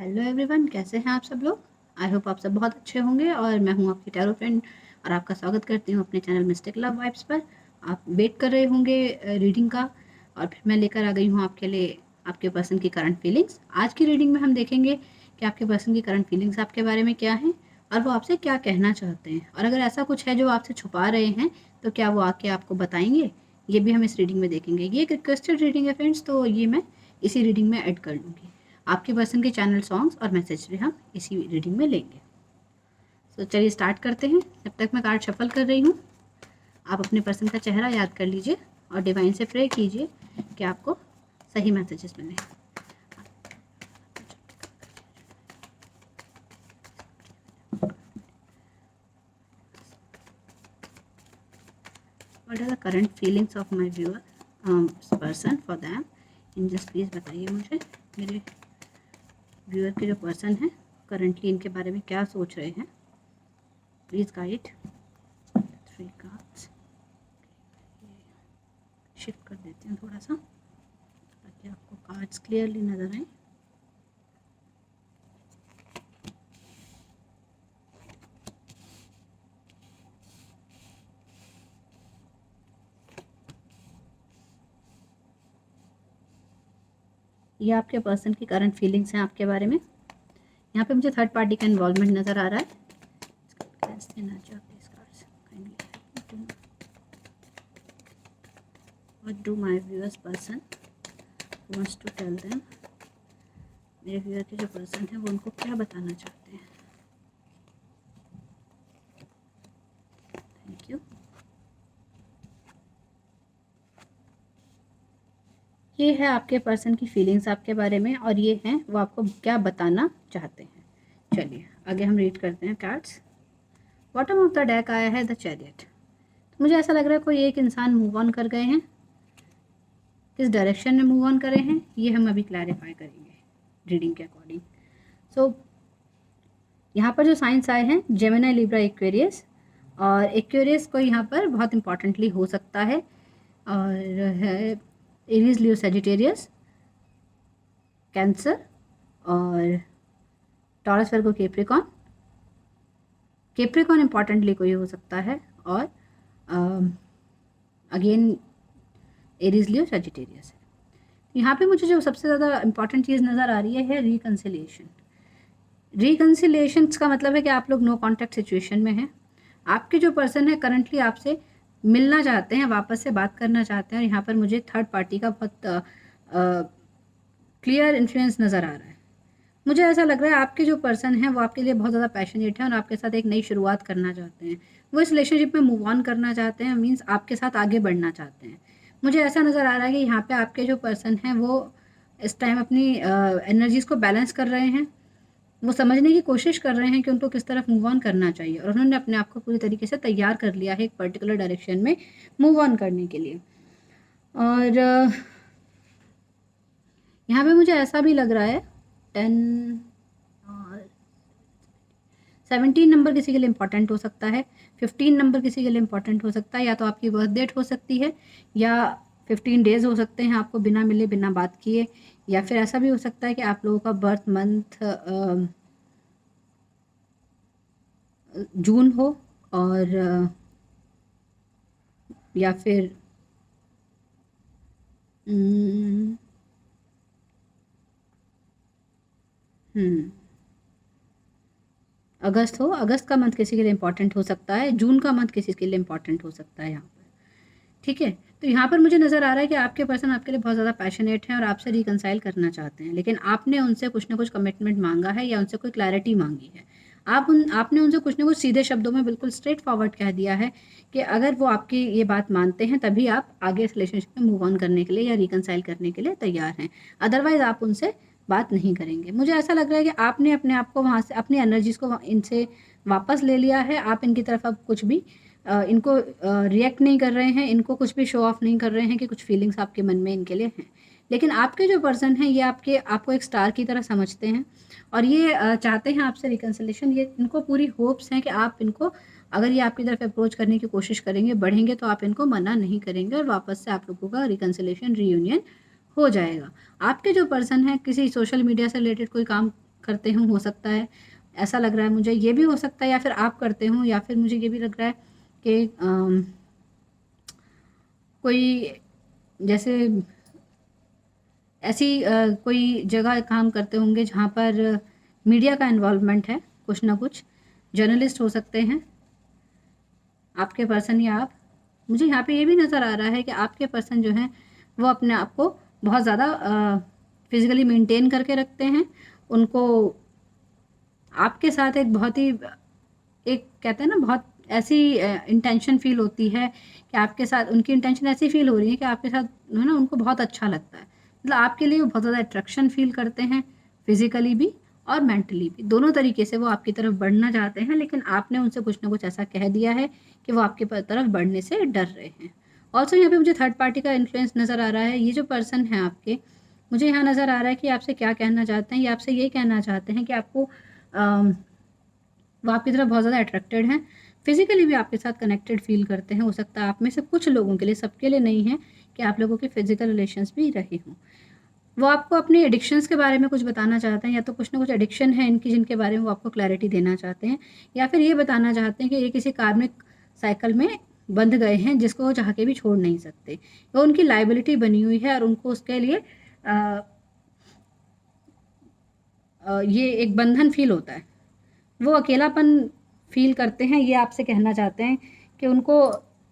Hello everyone, कैसे हैं आप सब लोग। आई होप आप सब बहुत अच्छे होंगे और मैं हूं आपकी टैरो फ्रेंड और आपका स्वागत करती हूं अपने चैनल मिस्टिक लव वाइब्स पर। आप वेट कर रहे होंगे रीडिंग का और फिर मैं लेकर आ गई हूं आपके लिए आपके पर्सन की करंट फीलिंग्स। आज की रीडिंग में हम देखेंगे कि आपके पर्सन की करंट फीलिंग्स आपके बारे में क्या हैं और वो आपसे क्या कहना चाहते हैं, और अगर ऐसा कुछ है जो आपसे छुपा रहे हैं तो क्या वो आके आपको बताएंगे, ये भी हम इस रीडिंग में देखेंगे। ये एक रिक्वेस्टेड रीडिंग है फ्रेंड्स, तो ये मैं इसी रीडिंग में ऐड कर लूँगी। आपके पर्सन के चैनल सॉन्ग्स और मैसेज भी हम इसी रीडिंग में लेंगे। तो चलिए स्टार्ट करते हैं। जब तक मैं कार्ड शफल कर रही हूँ, आप अपने पर्सन का चेहरा याद कर लीजिए और डिवाइन से प्रे कीजिए कि आपको सही मैसेजेस मिले। What are the current feelings of my viewer person for them in just please बताइए मुझे, मेरे व्यूअर के जो पर्सन हैं करंटली इनके बारे में क्या सोच रहे हैं। Please guide 3 cards. शिफ्ट कर देती हूँ थोड़ा सा ताकि आपको कार्ड्स क्लियरली नज़र आए। ये आपके पर्सन की करंट फीलिंग्स हैं आपके बारे में। यहाँ पे मुझे थर्ड पार्टी का इन्वॉल्वमेंट नज़र आ रहा है। What do my viewers person wants to tell them? मेरे व्यूअर के जो पर्सन है वो उनको क्या बताना चाहते हैं। Thank you. ये है आपके पर्सन की फीलिंग्स आपके बारे में और ये हैं वो आपको क्या बताना चाहते हैं। चलिए आगे हम रीड करते हैं cards. Bottom of the deck आया है द चैरियट। तो मुझे ऐसा लग रहा है कोई एक इंसान मूव ऑन कर गए हैं। किस डायरेक्शन में मूव ऑन करे हैं ये हम अभी क्लैरिफाई करेंगे रीडिंग के अकॉर्डिंग। सो यहाँ पर जो साइंस आए हैं जेमिनी, लिब्रा, एक्वेरियस, और एक्वेरियस को यहाँ पर बहुत इंपॉर्टेंटली हो सकता है, और है एरीज, लियो, सजिटेरियस, कैंसर और टॉरस, वर्गो, कैप्रिकॉन। कैप्रिकॉन इंपॉर्टेंटली कोई हो सकता है, और अगेन एरीज, लियो, सजिटेरियस है। यहाँ पे मुझे जो सबसे ज़्यादा इंपॉर्टेंट चीज़ नज़र आ रही है रिकन्सिलिएशन। रिकन्सिलिएशंस का मतलब है कि आप लोग नो कॉन्टैक्ट सिचुएशन में हैं। आपके जो पर्सन है करंटली आपसे मिलना चाहते हैं, वापस से बात करना चाहते हैं, और यहाँ पर मुझे थर्ड पार्टी का बहुत क्लियर इन्फ्लुएंस नज़र आ रहा है। मुझे ऐसा लग रहा है आपके जो पर्सन है वो आपके लिए बहुत ज़्यादा पैशनेट है और आपके साथ एक नई शुरुआत करना चाहते हैं। वो इस रिलेशनशिप में मूव ऑन करना चाहते हैं, मीन्स आपके साथ आगे बढ़ना चाहते हैं। मुझे ऐसा नज़र आ रहा है कि यहाँ पे आपके जो पर्सन हैं वो इस टाइम अपनी एनर्जीज़ को बैलेंस कर रहे हैं। वो समझने की कोशिश कर रहे हैं कि उनको किस तरफ मूव ऑन करना चाहिए, और उन्होंने अपने आप को पूरी तरीके से तैयार कर लिया है एक पर्टिकुलर डायरेक्शन में मूव ऑन करने के लिए। और यहाँ पे मुझे ऐसा भी लग रहा है 10 और 17 नंबर किसी के लिए इम्पॉर्टेंट हो सकता है, 15 नंबर किसी के लिए इम्पॉर्टेंट हो सकता है, या तो आपकी बर्थ डेट हो सकती है, या 15 डेज हो सकते हैं आपको बिना मिले बिना बात किए, या फिर ऐसा भी हो सकता है कि आप लोगों का बर्थ मंथ जून हो, और या फिर अगस्त हो। अगस्त का मंथ किसी के लिए इम्पॉर्टेंट हो सकता है, जून का मंथ किसी के लिए इम्पॉर्टेंट हो सकता है यहाँ पर। ठीक है, तो यहाँ पर मुझे नज़र आ रहा है कि आपके पर्सन आपके लिए बहुत ज़्यादा पैशनेट हैं और आपसे रिकंसाइल करना चाहते हैं, लेकिन आपने उनसे कुछ ना कुछ कमिटमेंट मांगा है या उनसे कोई क्लैरिटी मांगी है। आपने उनसे कुछ ना कुछ सीधे शब्दों में बिल्कुल स्ट्रेट फॉरवर्ड कह दिया है कि अगर वो आपकी ये बात मानते हैं तभी आप आगे इस रिलेशनशिप में मूव ऑन करने के लिए या रिकंसाइल करने के लिए तैयार हैं, अदरवाइज़ आप उनसे बात नहीं करेंगे। मुझे ऐसा लग रहा है कि आपने अपने आप को वहाँ से, अपनी एनर्जीज़ को इनसे वापस ले लिया है। आप इनकी तरफ अब कुछ भी इनको रिएक्ट नहीं कर रहे हैं, इनको कुछ भी शो ऑफ नहीं कर रहे हैं कि कुछ फीलिंग्स आपके मन में इनके लिए हैं। लेकिन आपके जो पर्सन हैं ये आपको एक स्टार की तरह समझते हैं और ये चाहते हैं आपसे रिकन्सिलेशन। ये इनको पूरी होप्स हैं कि आप इनको, अगर ये आपकी तरफ अप्रोच करने की कोशिश करेंगे, बढ़ेंगे, तो आप इनको मना नहीं करेंगे और वापस से आप लोगों का रिकन्सिलेशन, रीयूनियन हो जाएगा। आपके जो पर्सन हैं किसी सोशल मीडिया से रिलेटेड कोई काम करते हों, हो सकता है, ऐसा लग रहा है मुझे, ये भी हो सकता है, या फिर आप करते हों, या फिर मुझे ये भी लग रहा है कि कोई जैसे ऐसी कोई जगह काम करते होंगे जहाँ पर मीडिया का इन्वॉल्वमेंट है, कुछ ना कुछ जर्नलिस्ट हो सकते हैं आपके पर्सन या आप। मुझे यहाँ पे ये भी नज़र आ रहा है कि आपके पर्सन जो हैं वो अपने आप को बहुत ज़्यादा फिज़िकली मेंटेन करके रखते हैं। उनको आपके साथ एक बहुत ही एक कहते हैं ना, बहुत ऐसी इंटेंशन फ़ील होती है कि आपके साथ उनकी इंटेंशन ऐसी फ़ील हो रही है कि आपके साथ है ना उनको बहुत अच्छा लगता है। मतलब आपके लिए वो बहुत ज़्यादा अट्रैक्शन फ़ील करते हैं, फिज़िकली भी और मेंटली भी, दोनों तरीके से वो आपकी तरफ बढ़ना चाहते हैं, लेकिन आपने उनसे कुछ ना कुछ ऐसा कह दिया है कि वो आपकी तरफ बढ़ने से डर रहे हैं। ऑल्सो यहाँ पे मुझे थर्ड पार्टी का इन्फ्लुएंस नज़र आ रहा है। ये जो पर्सन है आपके, मुझे यहाँ नज़र आ रहा है कि आपसे क्या कहना चाहते हैं। ये आपसे ये कहना चाहते हैं कि आपको वो आपकी तरफ बहुत ज़्यादा अट्रैक्टेड हैं, फिज़िकली भी आपके साथ कनेक्टेड फ़ील करते हैं। हो सकता है आप में से कुछ लोगों के लिए, सबके लिए नहीं है, कि आप लोगों के फिज़िकल रिलेशंस भी रहे हों। वो आपको अपने एडिक्शंस के बारे में कुछ बताना चाहते हैं, या तो कुछ ना कुछ एडिक्शन है इनकी जिनके बारे में वो आपको क्लैरिटी देना चाहते हैं, या फिर ये बताना चाहते हैं कि ये किसी कार्मिक साइकिल में बंध गए हैं जिसको वो चाह के भी छोड़ नहीं सकते। वो उनकी लायबिलिटी बनी हुई है और उनको उसके लिए ये एक बंधन फ़ील होता है। वो अकेलापन फ़ील करते हैं, ये आपसे कहना चाहते हैं कि उनको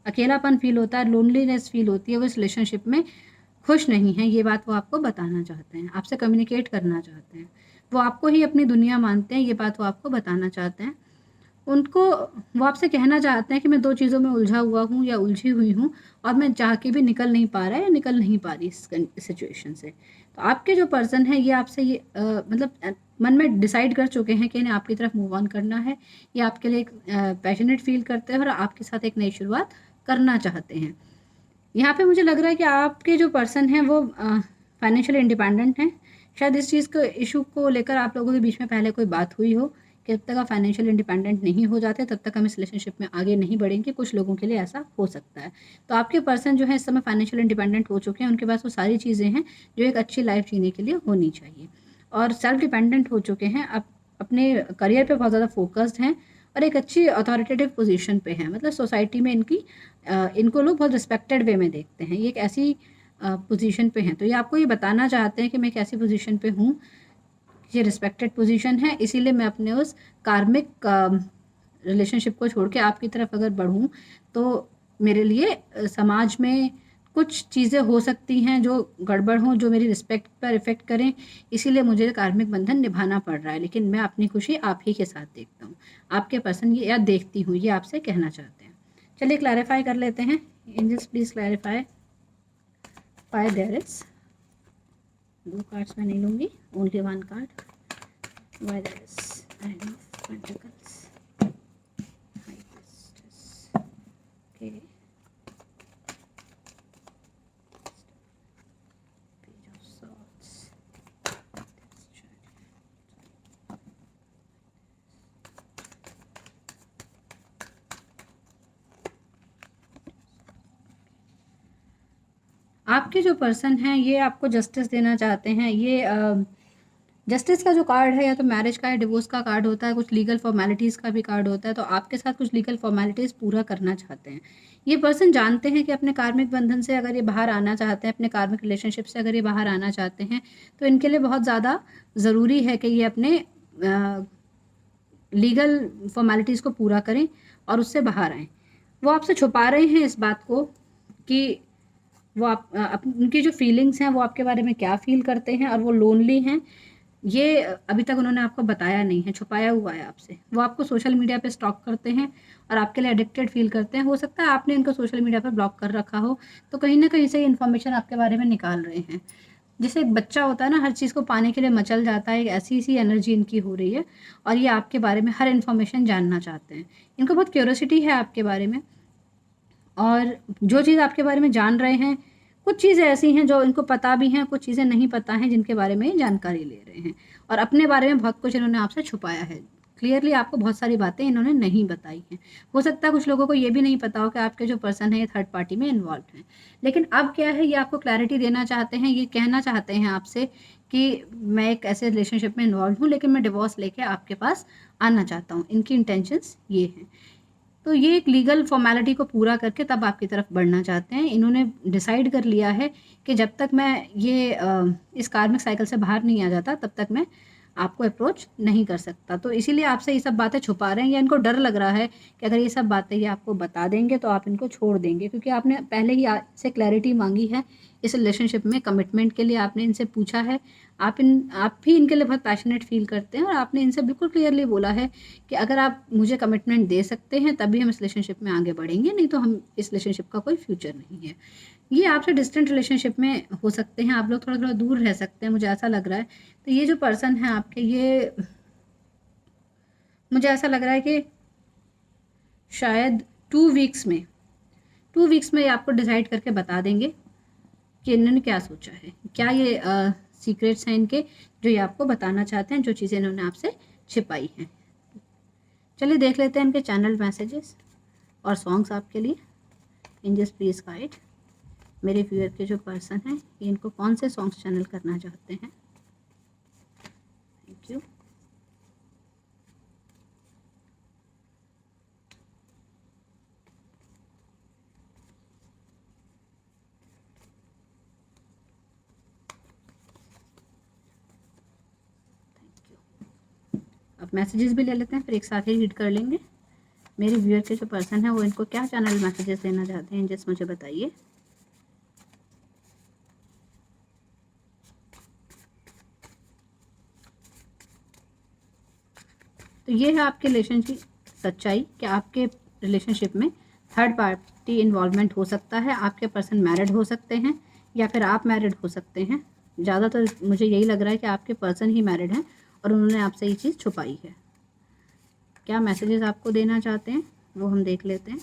अकेलापन फ़ील होता है, लोनलीनेस फ़ील होती है, वो इस रिलेशनशिप में खुश नहीं हैं। ये बात वो आपको बताना चाहते हैं, आपसे कम्युनिकेट करना चाहते हैं। वो आपको ही अपनी दुनिया मानते हैं, ये बात वो आपको बताना चाहते हैं। उनको वो आपसे कहना चाहते हैं कि मैं 2 चीज़ों में उलझा हुआ हूँ या उलझी हुई हूँ, और मैं चाह के भी निकल नहीं पा रहा या निकल नहीं पा रही इस सिचुएशन से। तो आपके जो पर्सन हैं ये आपसे ये मतलब मन में डिसाइड कर चुके हैं कि इन्हें आपकी तरफ मूव ऑन करना है। ये आपके लिए एक पैशनेट फ़ील करते हैं और आपके साथ एक नई शुरुआत करना चाहते हैं। यहाँ पे मुझे लग रहा है कि आपके जो पर्सन हैं वो फाइनेंशियली इंडिपेंडेंट हैं। शायद इस चीज़ को इश्यू को लेकर आप लोगों के बीच में पहले कोई बात हुई हो कि जब तक आप फाइनेंशियल इंडिपेंडेंट नहीं हो जाते तब तक हम इस रिलेशनशिप में आगे नहीं बढ़ेंगे। कुछ लोगों के लिए ऐसा हो सकता है। तो आपके पर्सन जो है इस समय फाइनेंशियल इंडिपेंडेंट हो चुके हैं, उनके पास वो सारी चीज़ें हैं जो एक अच्छी लाइफ जीने के लिए होनी चाहिए, और सेल्फ डिपेंडेंट हो चुके हैं। अब अपने करियर पे बहुत ज़्यादा फोकस्ड हैं और एक अच्छी अथॉरिटेटिव पोजीशन पे हैं। मतलब सोसाइटी में इनको लोग बहुत रिस्पेक्टेड वे में देखते हैं। ये एक ऐसी पोजीशन पे हैं, तो ये आपको ये बताना चाहते हैं कि मैं एक ऐसी पोजीशन पे हूँ, ये रिस्पेक्टेड पोजीशन है, इसीलिए मैं अपने उस कार्मिक रिलेशनशिप को छोड़ के आपकी तरफ अगर बढ़ूँ तो मेरे लिए समाज में कुछ चीज़ें हो सकती हैं जो गड़बड़ हों, जो मेरी रिस्पेक्ट पर इफ़ेक्ट करें, इसीलिए मुझे कार्मिक बंधन निभाना पड़ रहा है, लेकिन मैं अपनी खुशी आप ही के साथ देखता हूँ। आपके पर्सन ये, या देखती हूँ, ये आपसे कहना चाहते हैं। चलिए क्लैरिफाई कर लेते हैं। Angels please clarify why there is, 2 cards मैं नहीं लूँगी, only 1 card. Why there is nine of pentacles, high priestess, okay, page of swords, आपके जो पर्सन हैं ये आपको जस्टिस देना चाहते हैं। ये जस्टिस का जो कार्ड है या तो मैरिज का या डिवोर्स का कार्ड होता है, कुछ लीगल फॉर्मेलिटीज़ का भी कार्ड होता है, तो आपके साथ कुछ लीगल फॉर्मेलिटीज़ पूरा करना चाहते हैं। ये पर्सन जानते हैं कि अपने कार्मिक बंधन से अगर ये बाहर आना चाहते हैं, अपने कार्मिक रिलेशनशिप से अगर ये बाहर आना चाहते हैं, तो इनके लिए बहुत ज़्यादा ज़रूरी है कि ये अपने लीगल फॉर्मेलिटीज़ को पूरा करें और उससे बाहर आएँ। वो आपसे छुपा रहे हैं इस बात को कि वो उनकी जो फीलिंग्स हैं वो आपके बारे में क्या फ़ील करते हैं, और वो लोनली हैं, ये अभी तक उन्होंने आपको बताया नहीं है, छुपाया हुआ है आपसे। वो आपको सोशल मीडिया पे स्टॉक करते हैं और आपके लिए एडिक्टेड फ़ील करते हैं। हो सकता है आपने इनको सोशल मीडिया पर ब्लॉक कर रखा हो, तो कहीं न कहीं से ये इन्फॉर्मेशन आपके बारे में निकाल रहे हैं। जैसे एक बच्चा होता है ना, हर चीज़ को पाने के लिए मचल जाता है, एक ऐसी-सी एनर्जी इनकी हो रही है, और ये आपके बारे में हर इन्फॉर्मेशन जानना चाहते हैं। इनको बहुत क्यूरियोसिटी है आपके बारे में, और जो चीज़ आपके बारे में जान रहे हैं, कुछ चीज़ें ऐसी हैं जो इनको पता भी हैं, कुछ चीज़ें नहीं पता हैं जिनके बारे में ये जानकारी ले रहे हैं, और अपने बारे में बहुत कुछ इन्होंने आपसे छुपाया है। क्लियरली आपको बहुत सारी बातें इन्होंने नहीं बताई हैं। हो सकता है कुछ लोगों को ये भी नहीं पता हो कि आपके जो पर्सन है ये थर्ड पार्टी में इन्वॉल्व हैं। लेकिन अब क्या है, ये आपको क्लैरिटी देना चाहते हैं, ये कहना चाहते हैं आपसे कि मैं एक ऐसे रिलेशनशिप में इन्वॉल्व हूँ, लेकिन मैं डिवोर्स लेके आपके पास आना चाहता हूँ। इनकी इंटेंशंस ये हैं। तो ये एक लीगल फॉर्मेलिटी को पूरा करके तब आपकी तरफ बढ़ना चाहते हैं। इन्होंने डिसाइड कर लिया है कि जब तक मैं ये इस कार्मिक साइकिल से बाहर नहीं आ जाता तब तक मैं आपको अप्रोच नहीं कर सकता। तो इसीलिए आपसे ये सब बातें छुपा रहे हैं, या इनको डर लग रहा है कि अगर ये सब बातें ये आपको बता देंगे तो आप इनको छोड़ देंगे, क्योंकि आपने पहले ही से क्लैरिटी मांगी है इस रिलेशनशिप में। कमिटमेंट के लिए आपने इनसे पूछा है, आप भी इनके लिए बहुत पैशनेट फील करते हैं, और आपने इनसे बिल्कुल क्लियरली बोला है कि अगर आप मुझे कमिटमेंट दे सकते हैं तभी हम इस रिलेशनशिप में आगे बढ़ेंगे, नहीं तो हम इस रिलेशनशिप का कोई फ्यूचर नहीं है। ये आपसे डिस्टेंट रिलेशनशिप में हो सकते हैं, आप लोग थोड़ा थोड़ा दूर रह सकते हैं, मुझे ऐसा लग रहा है। तो ये जो पर्सन है आपके, ये मुझे ऐसा लग रहा है कि शायद 2 वीक्स में ये आपको डिसाइड करके बता देंगे कि इन्होंने क्या सोचा है, क्या ये सीक्रेट्स हैं इनके जो ये आपको बताना चाहते हैं, जो चीज़ें इन्होंने आपसे छिपाई हैं। चलिए देख लेते हैं इनके चैनल मैसेजेस और सॉन्ग्स आपके लिए। एंजल्स प्लीज गाइड मेरे व्यूअर के जो पर्सन हैं, ये इनको कौन से सॉन्ग्स चैनल करना चाहते हैं। Thank you. अब मैसेजेस भी ले लेते हैं, फिर एक साथ ही रीड कर लेंगे। मेरे व्यूअर के जो पर्सन है वो इनको क्या चैनल मैसेजेस देना चाहते हैं, जस्ट मुझे बताइए। तो ये है आपके रिलेशन की सच्चाई कि आपके रिलेशनशिप में थर्ड पार्टी इन्वॉल्वमेंट हो सकता है। आपके पर्सन मैरिड हो सकते हैं या फिर आप मैरिड हो सकते हैं। ज़्यादातर मुझे यही लग रहा है कि आपके पर्सन ही मैरिड हैं और उन्होंने आपसे ये चीज़ छुपाई है। क्या मैसेजेस आपको देना चाहते हैं वो हम देख लेते हैं।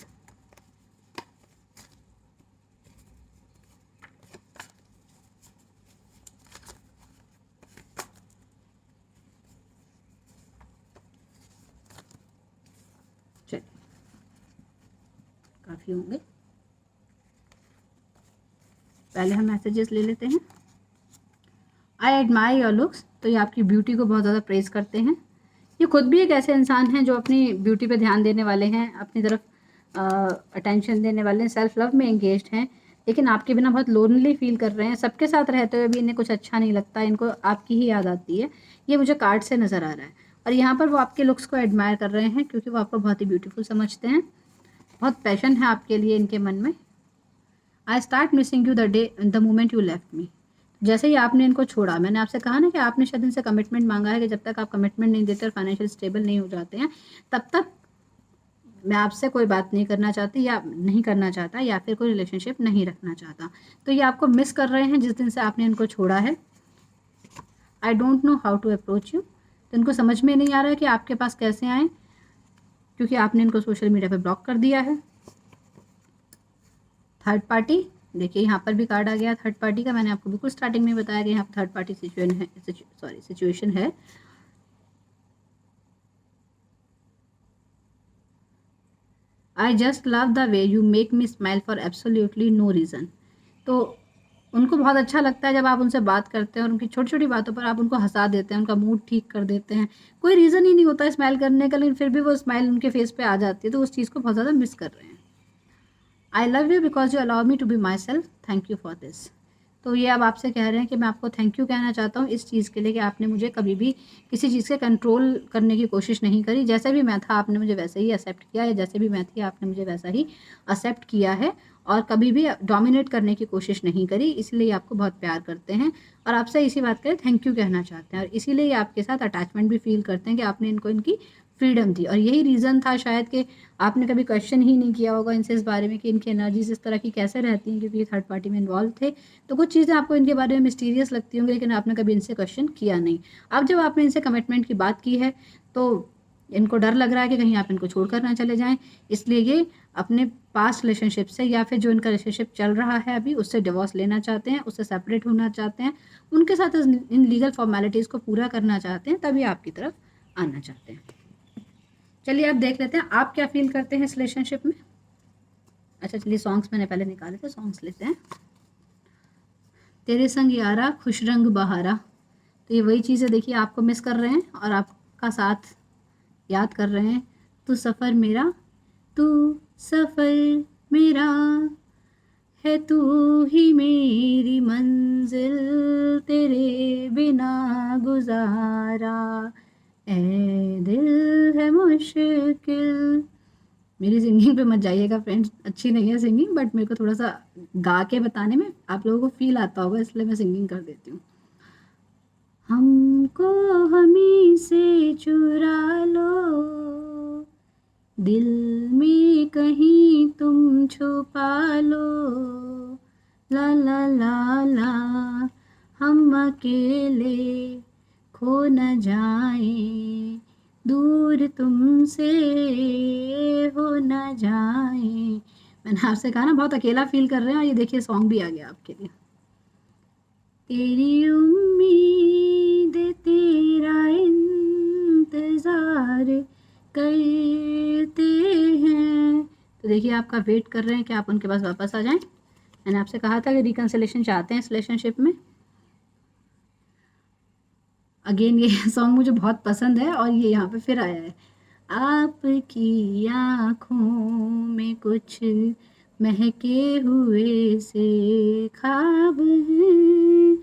चलिए, काफ़ी होंगे, पहले हम मैसेजेस ले लेते हैं। आई एडमायर योर लुक्स, तो ये आपकी ब्यूटी को बहुत ज़्यादा प्रेज़ करते हैं। ये खुद भी एक ऐसे इंसान हैं जो अपनी ब्यूटी पे ध्यान देने वाले हैं, अपनी तरफ अटेंशन देने वाले हैं, सेल्फ लव में एंगेज्ड हैं, लेकिन आपके बिना बहुत लोनली फील कर रहे हैं। सबके साथ रहते हुए भी इन्हें कुछ अच्छा नहीं लगता, इनको आपकी ही याद आती है। ये मुझे कार्ड से नज़र आ रहा है। और यहाँ पर वो आपके लुक्स को एडमायर कर रहे हैं क्योंकि वो आपको बहुत ही ब्यूटीफुल समझते हैं। बहुत पैशन है आपके लिए इनके मन में। I start missing you the moment you left me. जैसे ही आपने इनको छोड़ा, मैंने आपसे कहा ना कि आपने शायद इनसे कमिटमेंट मांगा है कि जब तक आप कमिटमेंट नहीं देते और फाइनेंशियल स्टेबल नहीं हो जाते हैं तब तक मैं आपसे कोई बात नहीं करना चाहती या नहीं करना चाहता या फिर कोई रिलेशनशिप नहीं रखना चाहता। तो ये आपको मिस कर रहे हैं जिस दिन से आपने इनको छोड़ा है। I don't know how to approach you, तो इनको समझ में नहीं आ रहा है कि आपके पास कैसे आएँ, क्योंकि आपने इनको सोशल मीडिया पर ब्लॉक कर दिया है। थर्ड पार्टी, देखिए यहाँ पर भी कार्ड आ गया थर्ड पार्टी का। मैंने आपको बिल्कुल स्टार्टिंग में बताया कि यहाँ पर थर्ड पार्टी सिचुएशन है। I just love the way you make me smile for absolutely no reason. तो उनको बहुत अच्छा लगता है जब आप उनसे बात करते हैं और उनकी छोटी छोटी बातों पर आप उनको हंसा देते हैं, उनका मूड ठीक कर देते हैं। कोई रीज़न ही नहीं होता स्माइल करने का, लेकिन फिर भी वो स्माइल उनके फेस पे आ जाती है, तो उस चीज़ को बहुत ज़्यादा मिस कर रहे हैं। I love you because you allow me to be myself, thank you for this. तो ये अब आपसे कह रहे हैं कि मैं आपको थैंक यू कहना चाहता हूँ इस चीज़ के लिए कि आपने मुझे कभी भी किसी चीज़ से कंट्रोल करने की कोशिश नहीं करी। जैसे भी मैं था आपने मुझे वैसे ही एक्सेप्ट किया, या जैसे भी मैं थी आपने मुझे वैसा ही एक्सेप्ट किया है, और कभी भी डोमिनेट करने की कोशिश नहीं करी। इसलिए आपको बहुत प्यार करते हैं और आपसे इसी बात के लिए थैंक यू कहना चाहते हैं, और इसीलिए आपके साथ अटैचमेंट भी फील करते हैं कि आपने इनको इनकी फ्रीडम दी। और यही रीज़न था शायद कि आपने कभी क्वेश्चन ही नहीं किया होगा इनसे इस बारे में कि इनकी एनर्जीज इस तरह की कैसे रहती हैं, क्योंकि ये थर्ड पार्टी में इन्वॉल्व थे। तो कुछ चीज़ें आपको इनके बारे में मिस्टीरियस लगती होंगी, लेकिन आपने कभी इनसे क्वेश्चन किया नहीं। अब जब आपने इनसे कमिटमेंट की बात की है तो इनको डर लग रहा है कि कहीं आप इनको छोड़कर ना चले जाएं, इसलिए ये अपने पास्ट रिलेशनशिप से या फिर जो इनका रिलेशनशिप चल रहा है अभी उससे डिवोर्स लेना चाहते हैं, उससे सेपरेट होना चाहते हैं, उनके साथ इन लीगल फॉर्मेलिटीज़ को पूरा करना चाहते हैं, तभी आपकी तरफ आना चाहते हैं। चलिए अब देख लेते हैं आप क्या फील करते हैं इस रिलेशनशिप में। अच्छा चलिए सॉन्ग्स मैंने पहले निकाले थे, सॉन्ग्स लेते हैं। तेरे संग यारा खुश रंग बहारा, तो ये वही चीज़ है, देखिए आपको मिस कर रहे हैं और आपका साथ याद कर रहे हैं। तू सफ़र मेरा, तू सफ़र मेरा है, तू ही मेरी मंजिल, तेरे बिना गुजारा ए दिल है मुश्किल। मेरी सिंगिंग पे मत जाइएगा फ्रेंड्स, अच्छी नहीं है सिंगिंग, बट मेरे को थोड़ा सा गा के बताने में आप लोगों को फील आता होगा, इसलिए मैं सिंगिंग कर देती हूँ। हमको हमी से चुरा लो, दिल में कहीं तुम छुपा लो, ला ला ला ला, हम अकेले खो न जाए, दूर तुमसे हो न जाए। मैंने आपसे कहा ना बहुत अकेला फील कर रहे हैं, और ये देखिए सॉन्ग भी आ गया आपके लिए। तेरी उम्मीद तेरा इंतजार करते हैं, तो देखिए आपका वेट कर रहे हैं कि आप उनके पास वापस आ जाएं। मैंने आपसे कहा था कि रिकन्सिलेशन चाहते हैं इस रिलेशनशिप में। अगेन ये सॉन्ग मुझे बहुत पसंद है और ये यहाँ पे फिर आया है। आपकी आँखों में कुछ महके हुए से ख्वाब हैं,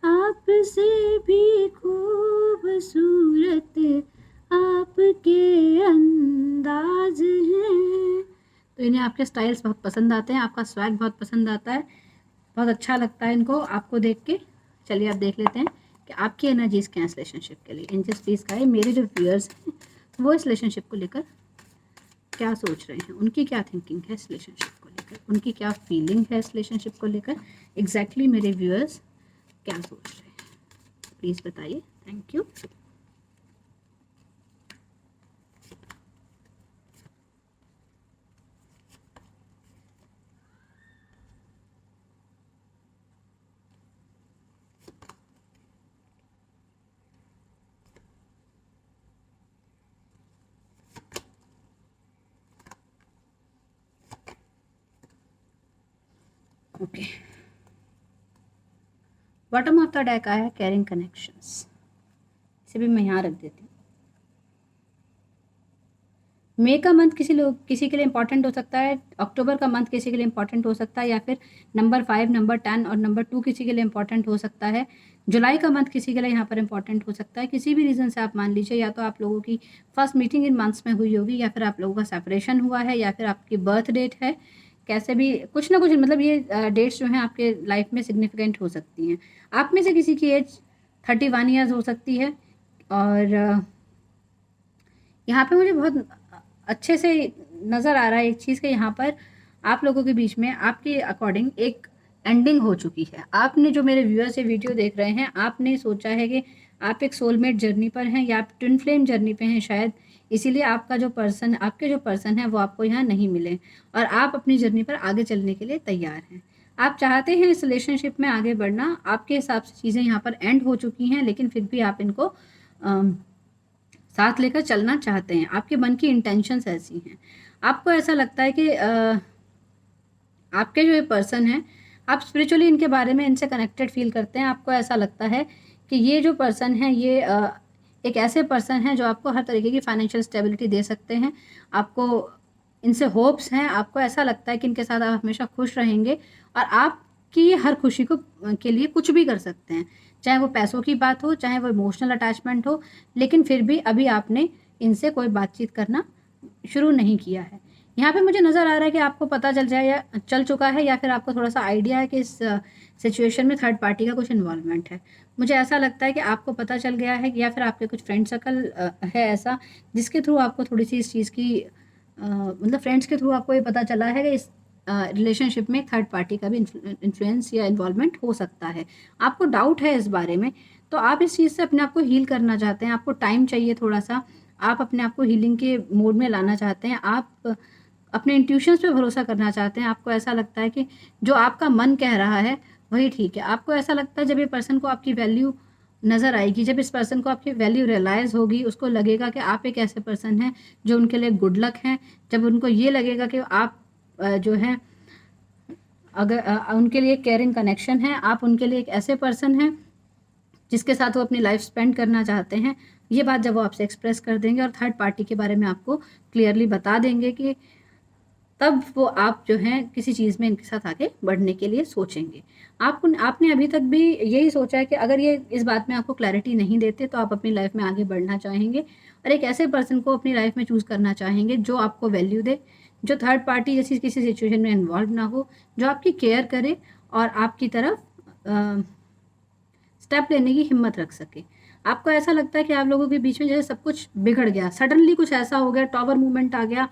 आपसे भी खूबसूरत आपके अंदाज हैं। तो इन्हें आपके स्टाइल्स बहुत पसंद आते हैं, आपका स्वैग बहुत पसंद आता है, बहुत अच्छा लगता है इनको आपको देख के। चलिए आप देख लेते हैं कि आपकी एनर्जीज क्या है इस रिलेशनशिप के लिए। एंजल्स प्लीज का है, मेरे जो व्यूअर्स हैं वो इस रिलेशनशिप को लेकर क्या सोच रहे हैं, उनकी क्या थिंकिंग है इस रिलेशनशिप को लेकर, उनकी क्या फीलिंग है इस रिलेशनशिप को लेकर, एग्जैक्टली मेरे व्यूअर्स क्या सोच रहे हैं, प्लीज़ बताइए। Thank you. Okay, bottom of the deck आया है केयरिंग कनेक्शंस, इसे भी मैं यहाँ रख देती हूँ। मई का मंथ किसी के लिए इंपॉर्टेंट हो सकता है, अक्टूबर का मंथ किसी के लिए इंपॉर्टेंट हो सकता है, या फिर नंबर 5, नंबर 10 और नंबर 2 किसी के लिए इंपॉर्टेंट हो सकता है। जुलाई का मंथ किसी के लिए यहाँ पर इंपॉर्टेंट हो सकता है। किसी भी रीज़न से आप मान लीजिए, या तो आप लोगों की फर्स्ट मीटिंग इन मंथ्स में हुई होगी, या फिर आप लोगों का सेपरेशन हुआ है, या फिर आपकी बर्थ डेट है। कैसे भी कुछ ना कुछ मतलब ये डेट्स जो हैं आपके लाइफ में सिग्निफिकेंट हो सकती हैं। आप में से किसी की एज 31 ईयर्स हो सकती है, और यहाँ पे मुझे बहुत अच्छे से नज़र आ रहा है एक चीज़ कि यहाँ पर आप लोगों के बीच में आपके अकॉर्डिंग एक एंडिंग हो चुकी है। आपने जो मेरे व्यूअर्स ये वीडियो देख रहे हैं, आपने सोचा है कि आप एक सोलमेट जर्नी पर हैं, या आप ट्विन फ्लेम जर्नी पे हैं शायद, इसीलिए आपके जो पर्सन है वो आपको यहाँ नहीं मिले, और आप अपनी जर्नी पर आगे चलने के लिए तैयार हैं। आप चाहते हैं इस रिलेशनशिप में आगे बढ़ना, आपके हिसाब से चीज़ें यहाँ पर एंड हो चुकी हैं, लेकिन फिर भी आप इनको साथ लेकर चलना चाहते हैं। आपके मन की इंटेंशंस ऐसी हैं। आपको ऐसा लगता है कि आपके जो ये पर्सन हैं, आप स्पिरिचुअली इनके बारे में इनसे कनेक्टेड फील करते हैं। आपको ऐसा लगता है कि ये जो पर्सन है ये एक ऐसे पर्सन हैं जो आपको हर तरीके की फाइनेंशियल स्टेबिलिटी दे सकते हैं। आपको इनसे होप्स हैं, आपको ऐसा लगता है कि इनके साथ आप हमेशा खुश रहेंगे, और आपकी हर खुशी को के लिए कुछ भी कर सकते हैं, चाहे वो पैसों की बात हो, चाहे वो इमोशनल अटैचमेंट हो, लेकिन फिर भी अभी आपने इनसे कोई बातचीत करना शुरू नहीं किया है। यहाँ पे मुझे नज़र आ रहा है कि आपको पता चल जाए या चल चुका है, या फिर आपको थोड़ा सा आइडिया है कि इस सिचुएशन में थर्ड पार्टी का कुछ इन्वॉल्वमेंट है। मुझे ऐसा लगता है कि आपको पता चल गया है, या फिर आपके कुछ फ्रेंड सर्कल है ऐसा जिसके थ्रू आपको थोड़ी सी इस चीज़ की मतलब फ्रेंड्स के थ्रू आपको ये पता चला है कि इस रिलेशनशिप में थर्ड पार्टी का भी इन्फ्लुएंस या इन्वॉल्वमेंट हो सकता है। आपको डाउट है इस बारे में, तो आप इस चीज़ से अपने आप को हील करना चाहते हैं, आपको टाइम चाहिए थोड़ा सा, आप अपने आप को हीलिंग के मोड में लाना चाहते हैं, आप अपने इंट्यूशंस पे भरोसा करना चाहते हैं। आपको ऐसा लगता है कि जो आपका मन कह रहा है वही ठीक है। आपको ऐसा लगता है जब ये पर्सन को आपकी वैल्यू नज़र आएगी। जब इस पर्सन को आपकी वैल्यू रियलाइज़ होगी, उसको लगेगा कि आप एक ऐसे पर्सन हैं जो उनके लिए गुड लक हैं। जब उनको ये लगेगा कि आप जो है अगर उनके लिए केयरिंग कनेक्शन है, आप उनके लिए एक ऐसे पर्सन हैं जिसके साथ वो अपनी लाइफ स्पेंड करना चाहते हैं, ये बात जब वो आपसे एक्सप्रेस कर देंगे और थर्ड पार्टी के बारे में आपको क्लियरली बता देंगे कि तब वो आप जो हैं किसी चीज़ में इनके साथ आगे बढ़ने के लिए सोचेंगे। आपने अभी तक भी यही सोचा है कि अगर ये इस बात में आपको क्लैरिटी नहीं देते तो आप अपनी लाइफ में आगे बढ़ना चाहेंगे और एक ऐसे पर्सन को अपनी लाइफ में चूज़ करना चाहेंगे जो आपको वैल्यू दे, जो थर्ड पार्टी जैसी किसी सिचुएशन में इन्वॉल्व ना हो, जो आपकी केयर करे और आपकी तरफ स्टेप लेने की हिम्मत रख सके। आपको ऐसा लगता है कि आप लोगों के बीच में जैसे सब कुछ बिगड़ गया, सडनली कुछ ऐसा हो गया, टॉवर मूवमेंट आ गया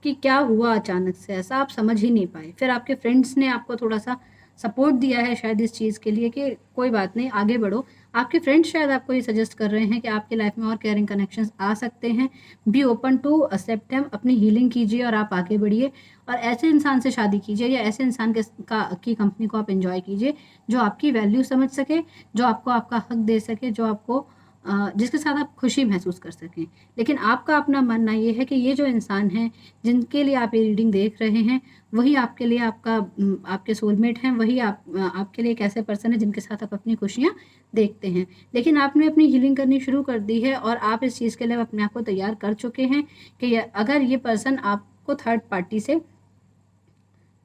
कि क्या हुआ अचानक से, ऐसा आप समझ ही नहीं पाए। फिर आपके फ्रेंड्स ने आपको थोड़ा-सा सपोर्ट दिया है शायद इस चीज़ के लिए कि कोई बात नहीं, आगे बढ़ो। आपके फ्रेंड्स शायद आपको ये सजेस्ट कर रहे हैं कि आपकी लाइफ में और केयरिंग कनेक्शंस आ सकते हैं। Be open to accept them, अपनी हीलिंग कीजिए और आप आगे बढ़िए और ऐसे इंसान से शादी कीजिए या ऐसे इंसान की कंपनी को आप एन्जॉय कीजिए, जो आपकी वैल्यू समझ सके, जो आपको आपका हक दे सके, जो आपको जिसके साथ आप खुशी महसूस कर सकें। लेकिन आपका अपना मानना ये है कि ये जो इंसान हैं, जिनके लिए आप ये रीडिंग देख रहे हैं, वही आपके लिए आपके सोलमेट हैं, वही आपके लिए एक ऐसे पर्सन है जिनके साथ आप अपनी खुशियाँ देखते हैं। लेकिन आपने अपनी हीलिंग करनी शुरू कर दी है और आप इस चीज़ के लिए अपने आप को तैयार कर चुके हैं कि अगर ये पर्सन आपको थर्ड पार्टी से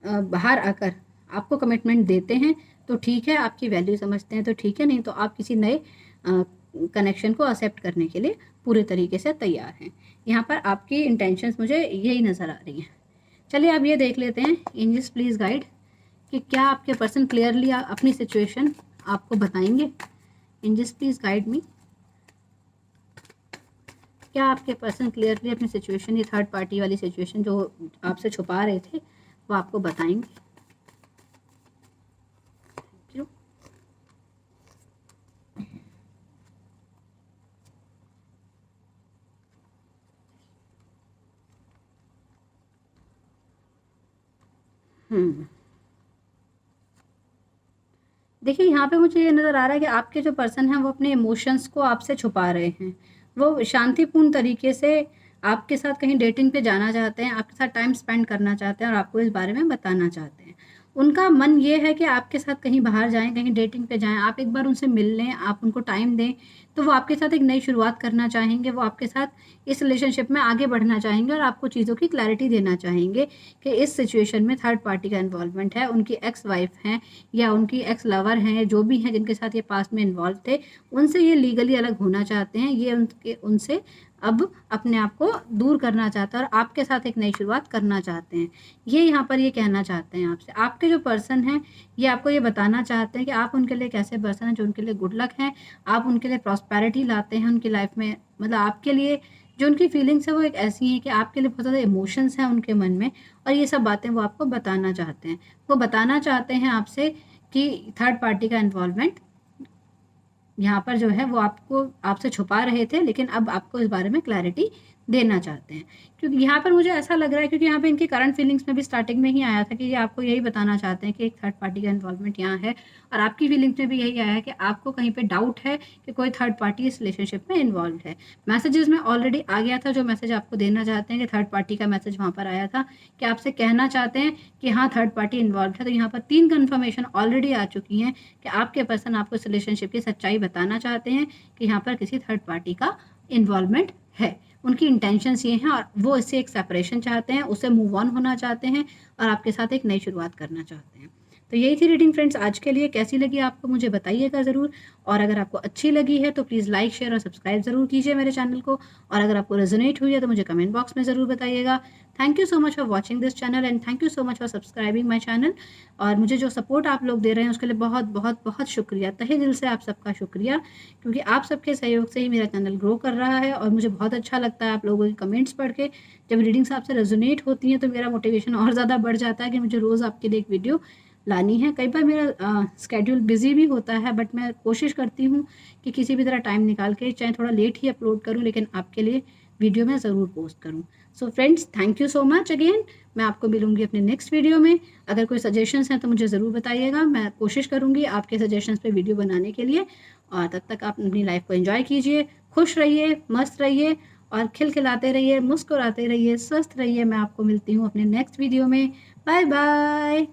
बाहर आकर आपको कमिटमेंट देते हैं तो ठीक है, आपकी वैल्यू समझते हैं तो ठीक है, नहीं तो आप किसी नए कनेक्शन को एक्सेप्ट करने के लिए पूरे तरीके से तैयार हैं। यहाँ पर आपकी इंटेंशंस मुझे यही नज़र आ रही हैं। चलिए अब ये देख लेते हैं, एंजल्स प्लीज़ गाइड, कि क्या आपके पर्सन क्लियरली अपनी सिचुएशन आपको बताएंगे। एंजल्स प्लीज़ गाइड मी, क्या आपके पर्सन क्लियरली अपनी सिचुएशन, ये थर्ड पार्टी वाली सिचुएशन जो आपसे छुपा रहे थे, वो आपको बताएंगे। देखिए, यहाँ पे मुझे ये नज़र आ रहा है कि आपके जो पर्सन हैं वो अपने इमोशंस को आपसे छुपा रहे हैं। वो शांतिपूर्ण तरीके से आपके साथ कहीं डेटिंग पे जाना चाहते हैं, आपके साथ टाइम स्पेंड करना चाहते हैं और आपको इस बारे में बताना चाहते हैं। उनका मन ये है कि आपके साथ कहीं बाहर जाएँ, कहीं डेटिंग पे जाएँ, आप एक बार उनसे मिल लें, आप उनको टाइम दें, तो वो आपके साथ एक नई शुरुआत करना चाहेंगे, वो आपके साथ इस रिलेशनशिप में आगे बढ़ना चाहेंगे और आपको चीज़ों की क्लैरिटी देना चाहेंगे कि इस सिचुएशन में थर्ड पार्टी का इन्वॉल्वमेंट है, उनकी एक्स वाइफ हैं या उनकी एक्स लवर हैं, जो भी हैं जिनके साथ ये पास्ट में इन्वॉल्व थे, उनसे ये लीगली अलग होना चाहते हैं। ये उनसे अब अपने आप को दूर करना चाहते हैं और आपके साथ एक नई शुरुआत करना चाहते हैं। ये यहाँ पर ये कहना चाहते हैं आपसे। आपके जो पर्सन हैं, ये आपको ये बताना चाहते हैं कि आप उनके लिए एक ऐसे पर्सन हैं जो उनके लिए गुड लक हैं, आप उनके लिए प्रॉस्पेरिटी लाते हैं उनकी लाइफ में। मतलब आपके लिए जो उनकी फीलिंग्स है वो एक ऐसी हैं कि आपके लिए बहुत ज़्यादा इमोशंस हैं उनके मन में और ये सब बातें वो आपको बताना चाहते हैं। वो बताना चाहते हैं आपसे कि थर्ड पार्टी का इन्वॉल्वमेंट यहाँ पर जो है वो आपसे छुपा रहे थे, लेकिन अब आपको इस बारे में क्लैरिटी देना चाहते हैं। क्योंकि यहाँ पर मुझे ऐसा लग रहा है, क्योंकि यहाँ पे इनकी करंट फीलिंग्स में भी स्टार्टिंग में ही आया था कि ये आपको यही बताना चाहते हैं कि एक थर्ड पार्टी का इन्वॉल्वमेंट यहाँ है और आपकी फीलिंग्स में भी यही आया है कि आपको कहीं पे डाउट है कि कोई थर्ड पार्टी इस रिलेशनशिप में इन्वॉल्व है। मैसेजेस में ऑलरेडी आ गया था जो मैसेज आपको देना चाहते हैं, कि थर्ड पार्टी का मैसेज वहाँ पर आया था कि आपसे कहना चाहते हैं कि हाँ, थर्ड पार्टी इन्वॉल्व है। तो यहाँ पर 3 कन्फर्मेशन ऑलरेडी आ चुकी हैं कि आपके पर्सन आपको इस रिलेशनशिप की सच्चाई बताना चाहते हैं कि यहाँ पर किसी थर्ड पार्टी का इन्वॉल्वमेंट है। उनकी इंटेंशंस ये हैं और वो इससे एक सेपरेशन चाहते हैं, उससे मूव ऑन होना चाहते हैं और आपके साथ एक नई शुरुआत करना चाहते हैं। तो यही थी रीडिंग फ्रेंड्स आज के लिए। कैसी लगी आपको मुझे बताइएगा ज़रूर, और अगर आपको अच्छी लगी है तो प्लीज़ लाइक, शेयर और सब्सक्राइब ज़रूर कीजिए मेरे चैनल को, और अगर आपको रेजोनेट हुई है तो मुझे कमेंट बॉक्स में ज़रूर बताइएगा। Thank you so much for watching this channel and thank you so much for subscribing my channel. और मुझे जो सपोर्ट आप लोग दे रहे हैं उसके लिए बहुत बहुत बहुत शुक्रिया, तहे दिल से आप सबका शुक्रिया, क्योंकि आप सबके सहयोग से ही मेरा चैनल ग्रो कर रहा है और मुझे बहुत अच्छा लगता है आप लोगों के कमेंट्स पढ़ के। जब रीडिंग्स आपसे रेजोनेट होती हैं तो मेरा मोटिवेशन और ज़्यादा बढ़ जाता है कि मुझे रोज़ आपके लिए एक वीडियो लानी है। कई बार मेरा स्केड्यूल बिजी भी होता है, बट मैं कोशिश करती हूँ कि किसी भी तरह टाइम निकाल के, चाहे थोड़ा लेट ही अपलोड करूँ, लेकिन आपके लिए वीडियो मैं ज़रूर पोस्ट करूँ। So friends, thank you so much again. मैं आपको मिलूँगी अपने नेक्स्ट वीडियो में। अगर कोई सजेशंस हैं तो मुझे ज़रूर बताइएगा, मैं कोशिश करूँगी आपके सजेशंस पे वीडियो बनाने के लिए। और तब तक आप अपनी लाइफ को एंजॉय कीजिए, खुश रहिए, मस्त रहिए और खिलखिलाते रहिए, मुस्कुराते रहिए, स्वस्थ रहिए। मैं आपको मिलती हूँ अपने नेक्स्ट वीडियो में। Bye bye.